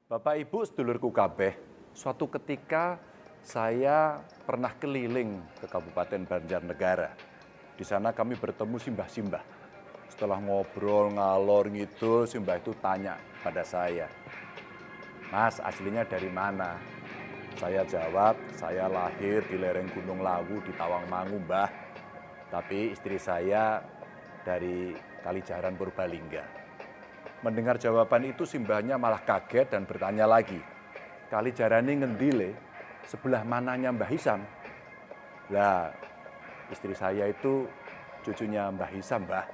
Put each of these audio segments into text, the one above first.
Bapak Ibu sedulurku kabeh, suatu ketika saya pernah keliling ke Kabupaten Banjarnegara. Di sana kami bertemu simbah-simbah. Setelah ngobrol ngalor ngidul, simbah itu tanya pada saya, "Mas, aslinya dari mana?" Saya jawab, "Saya lahir di lereng Gunung Lawu di Tawangmangu, Mbah. Tapi istri saya dari Kalijaran Purbalingga." Mendengar jawaban itu simbahnya malah kaget dan bertanya lagi, "Kalijarani ngendile, sebelah mananya Mbah Hisam?" Lah, istri saya itu cucunya Mbah Hisam, Mbah.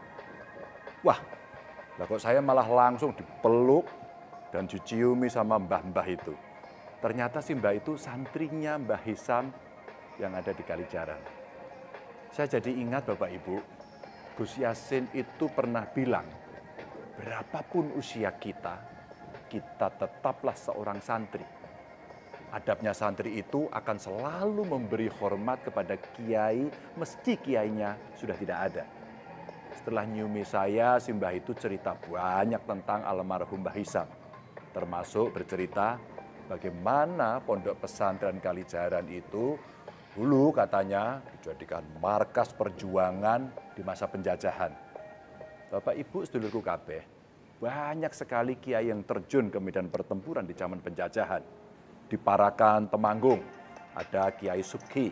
Wah, lah kok saya malah langsung dipeluk dan diciumi sama mbah-mbah itu. Ternyata si mbah itu santrinya Mbah Hisam yang ada di Kalijaran. Saya jadi ingat Bapak Ibu, Gus Yasin itu pernah bilang, berapapun usia kita, kita tetaplah seorang santri. Adabnya santri itu akan selalu memberi hormat kepada kiai meski kiainya sudah tidak ada. Setelah nyumi saya, si mbah itu cerita banyak tentang almarhum Mbah Hisam. Termasuk bercerita bagaimana pondok pesantren Kalijaran itu dulu katanya dijadikan markas perjuangan di masa penjajahan. Bapak Ibu sedulurku kabeh, banyak sekali kiai yang terjun ke medan pertempuran di zaman penjajahan. Di Parakan Temanggung ada Kiai Subki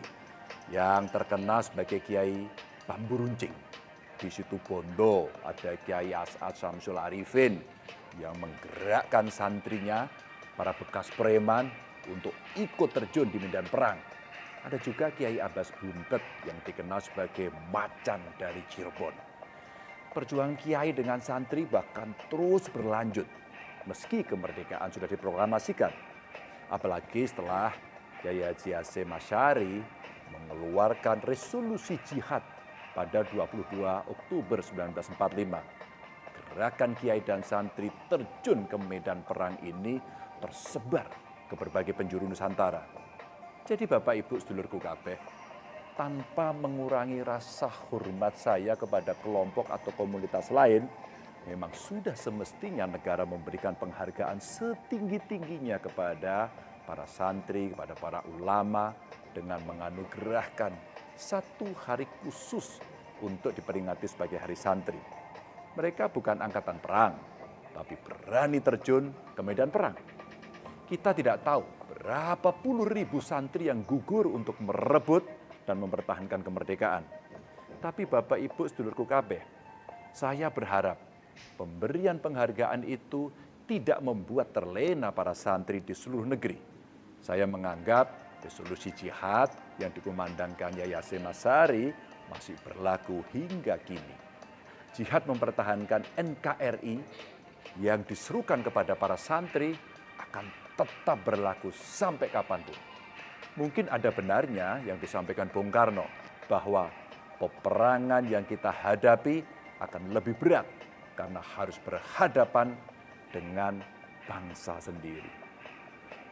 yang terkenal sebagai Kiai Bambu Runcing. Di Situbondo ada Kiai As'ad Syamsul Arifin yang menggerakkan santrinya, para bekas preman, untuk ikut terjun di medan perang. Ada juga Kiai Abbas Buntet yang dikenal sebagai macan dari Cirebon. Perjuangan kiai dengan santri bahkan terus berlanjut meski kemerdekaan sudah diproklamasikan. Apalagi setelah Kiai Haji Hasyim Asy'ari mengeluarkan resolusi jihad pada 22 Oktober 1945. Gerakan kiai dan santri terjun ke medan perang ini tersebar ke berbagai penjuru Nusantara. Jadi Bapak Ibu sedulurku kabeh, tanpa mengurangi rasa hormat saya kepada kelompok atau komunitas lain, memang sudah semestinya negara memberikan penghargaan setinggi-tingginya kepada para santri, kepada para ulama, dengan menganugerahkan satu hari khusus untuk diperingati sebagai Hari Santri. Mereka bukan angkatan perang, tapi berani terjun ke medan perang. Kita tidak tahu berapa puluh ribu santri yang gugur untuk merebut dan mempertahankan kemerdekaan. Tapi Bapak Ibu sedulurku kabeh, saya berharap pemberian penghargaan itu tidak membuat terlena para santri di seluruh negeri. Saya menganggap resolusi jihad yang dikumandangkan Kiai Hasyim Asy'ari masih berlaku hingga kini. Jihad mempertahankan NKRI yang diserukan kepada para santri akan tetap berlaku sampai kapanpun. Mungkin ada benarnya yang disampaikan Bung Karno bahwa peperangan yang kita hadapi akan lebih berat karena harus berhadapan dengan bangsa sendiri.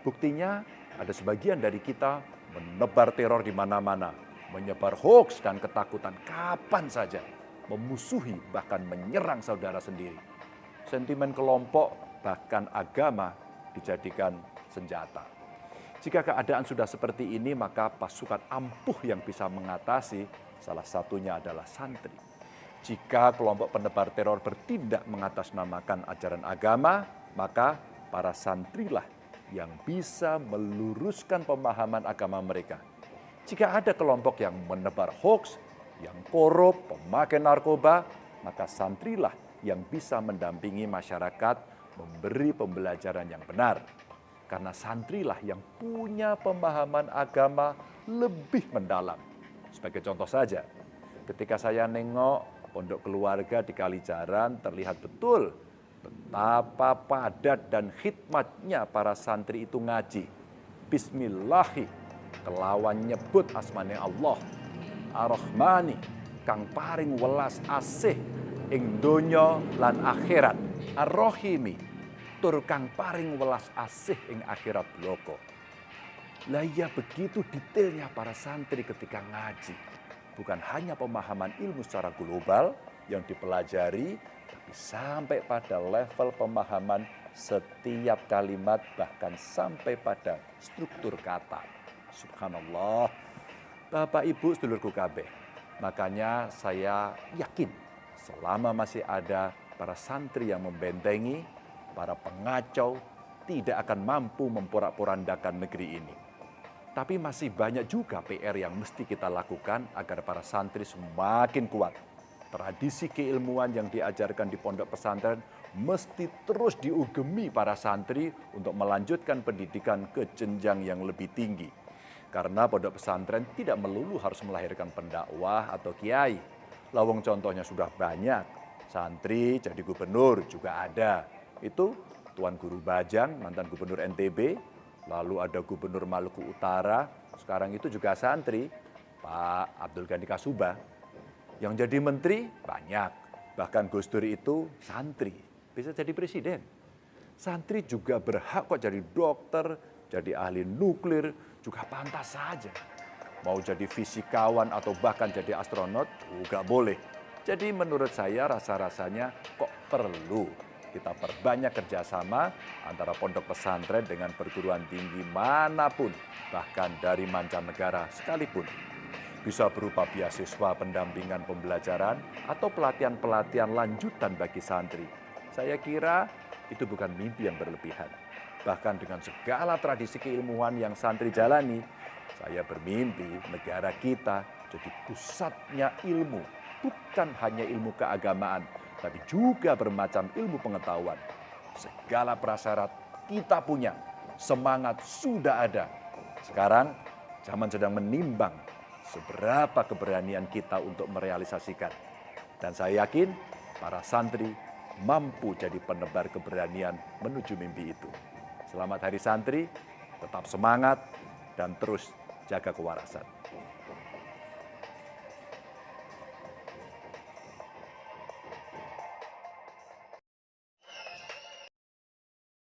Buktinya ada sebagian dari kita menebar teror di mana-mana, menyebar hoaks dan ketakutan kapan saja, memusuhi bahkan menyerang saudara sendiri. Sentimen kelompok bahkan agama dijadikan senjata. Jika keadaan sudah seperti ini, maka pasukan ampuh yang bisa mengatasi salah satunya adalah santri. Jika kelompok penebar teror bertindak mengatasnamakan ajaran agama, maka para santrilah yang bisa meluruskan pemahaman agama mereka. Jika ada kelompok yang menebar hoaks, yang korup, pemakai narkoba, maka santrilah yang bisa mendampingi masyarakat memberi pembelajaran yang benar. Karena santrilah yang punya pemahaman agama lebih mendalam. Sebagai contoh saja, ketika saya nengok pondok keluarga di Kalijaran, terlihat betul betapa padat dan khidmatnya para santri itu ngaji. Bismillahi, kelawan nyebut asmane Allah. Ar-Rahmani, kang paring welas asih ing donya lan akhirat. Ar-Rahimi, tur kang paring welas asih ing akhirat bloko. Lah ya, begitu detailnya para santri ketika ngaji. Bukan hanya pemahaman ilmu secara global yang dipelajari, tapi sampai pada level pemahaman setiap kalimat, bahkan sampai pada struktur kata. Subhanallah. Bapak Ibu sedulurku kabeh, makanya saya yakin selama masih ada para santri yang membentengi, para pengacau tidak akan mampu memporak-porandakan negeri ini. Tapi masih banyak juga PR yang mesti kita lakukan agar para santri semakin kuat. Tradisi keilmuan yang diajarkan di pondok pesantren mesti terus diugemi para santri untuk melanjutkan pendidikan ke jenjang yang lebih tinggi. Karena pondok pesantren tidak melulu harus melahirkan pendakwah atau kiai. Lawang contohnya sudah banyak. Santri jadi gubernur juga ada. Itu Tuan Guru Bajang, mantan gubernur NTB. Lalu ada gubernur Maluku Utara. Sekarang itu juga santri, Pak Abdul Ghani Kasubah. Yang jadi menteri banyak. Bahkan Gus Dur itu santri. Bisa jadi presiden. Santri juga berhak kok jadi dokter, jadi ahli nuklir, juga pantas saja. Mau jadi fisikawan atau bahkan jadi astronot juga boleh. Jadi menurut saya rasa-rasanya kok perlu kita perbanyak kerjasama antara pondok pesantren dengan perguruan tinggi manapun, bahkan dari mancanegara sekalipun. Bisa berupa beasiswa pendampingan pembelajaran atau pelatihan-pelatihan lanjutan bagi santri. Saya kira itu bukan mimpi yang berlebihan. Bahkan dengan segala tradisi keilmuan yang santri jalani, saya bermimpi negara kita jadi pusatnya ilmu. Bukan hanya ilmu keagamaan, tapi juga bermacam ilmu pengetahuan. Segala prasyarat kita punya, semangat sudah ada. Sekarang zaman sedang menimbang seberapa keberanian kita untuk merealisasikan. Dan saya yakin para santri mampu jadi penebar keberanian menuju mimpi itu. Selamat Hari Santri, tetap semangat dan terus jaga kewarasan.